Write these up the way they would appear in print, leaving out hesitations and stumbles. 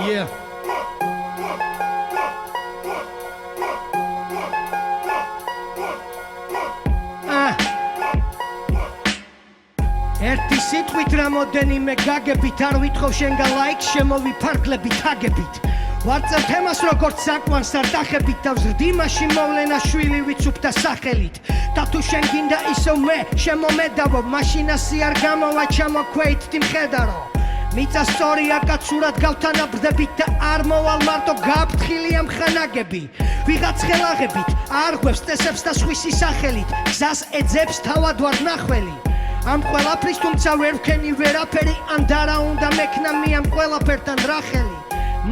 Yeah. ერთი სიტყვით რამოდენიმე გაგებით არ ვითხოვ შენგან ლაიქს შემოვიფარგლები თაგებით ვარწევ თემას როგორც საკვანს არ დახებით და ვზრდი მაშინ მოვლენა შვილი ვიცუფთა სახელით და თუ შენ გინდა ისევ მე შემომედავო მაშინ ასე არ გამოვა ჩამოქვეით თიმხედარო მიწა სწორია კაცურად გავთანაბრდებით და არ მოვალ მარტო გაფრთხილია მხანაგები ვიღაც ხელაღებით არღვევს წესებს და სხვისი სახელით გზას ეძებს თავად ვარ ნახველი ამ ყველაფრის თუმცა ვერ ვქენი ვერაფერი ან დარა უნდა მექნამი ამ ყველაფერთან რახელი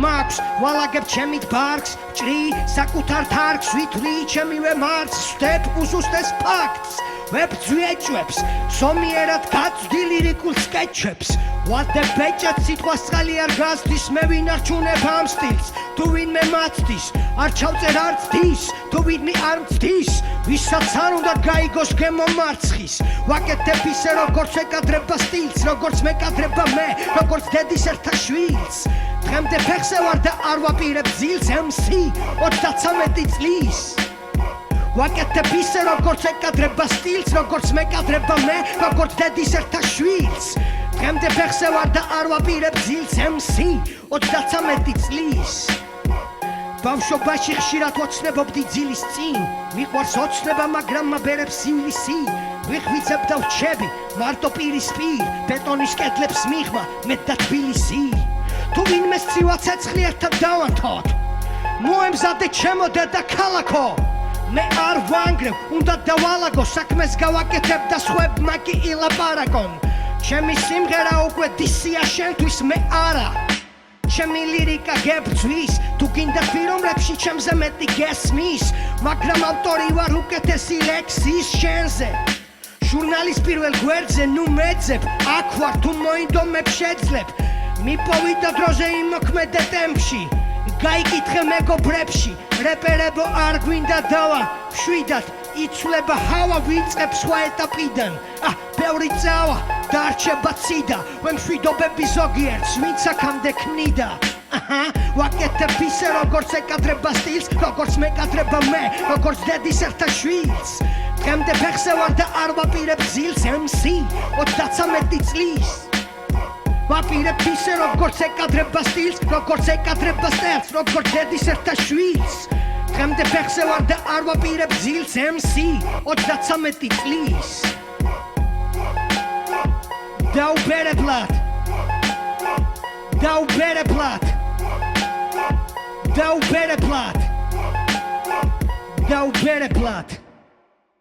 მაქვს ვალაგებ ჩემით ბარგს ჭრი საკუთარ თარგს ვითვლი ჩემივე მარცხს ვსდებ უზუსტეს ფაქტს ვებძვიეჭვებს სომიერად გაწვდი ლირიკულ სკეჩებს ვადებ ბეჭად სიტყვას წყალი არ გასდის მე ვინ არჩუნებ ამ სტილს თუ ვინმე მაცდის არ ჩავწერ არც დის თუ ვინმე არ მცდის ვისაც არ უნდა გაიგოს გემო მარცხის ვაკეთებ ისე როგორც ეკადრება სტილს როგორც მეკადრება მე როგორც დედის ერთა შვილს დღემდე ფეხზე ვარ და არ ვაპირებ ძილს MC 33 წლის ვაკეთებ ისე როგორც ეკადრება სტილს როგორც მეკადრება მე როგორც დედის ერთა შვილს დღემდე ფეხზე ვარ და არ ვაპირებ ძილს MC 33 წლის ბავშვობაში ხშირად ვოცნებობდი ძილის წინ მიყვარს ოცნება მაგრამ მაბერებს ივლისი ვიხვიცებ და ვჩები მარტო პირისპირ ბეტონის კედლებს მიღმა მე და თბილისი თუ ვინმე სცივა ცეცხლი ერთად დავანთოთ მოემზადე ჩემო დედაქალაქო მე არ ვანგრევ უნდა დავალაგო საქმეს გავაკეთებ და სხვებმა კი ილაპარაკონ ჩემი სიმღერა უკვე დისია შენთვის მე არა ჩემი ლირიკა გებძვის თუ გინდა ფილმებში ჩემზე მეტი გესმის მაგრამ ავტორი ვარ უკეთესი ლექსის შენზე ჟურნალის პირველ გვერდზე ნუ მეძებ აქ ვარ თუ მოინდომებ შეძლებ მიპოვიდა დროზე იმოქმედე ტემპში გაიკითხე მეგობრებში რეპერებო არ გვინდა დავა შვიდად იცვლება ჰავა ვიწყებ სხვა ეტაპიდან ბევრი წავა დარჩება ციდა ვემშვიდობები ზოგიერთს ვინც აქამდე ქმნიდა ვაკეთებ ისე როგორც ეკადრება სტილს როგორც მეკადრება მე როგორც დედის ერთა შვილს დღემდე ფეხზე ვარ და არ ვაპირებ ძილს MC 33 წლის ვაპირებ ისე როგორც ეკადრება სტილს როგორც ეკადრება სტელს როგორც დედის ერთა შვილს დღემდე ფეხზე ვარ და არ ვაპირებ ძილს MC 33 წლის დაუბერებლად დაუბერებლად დაუბერებლად დაუბერებლად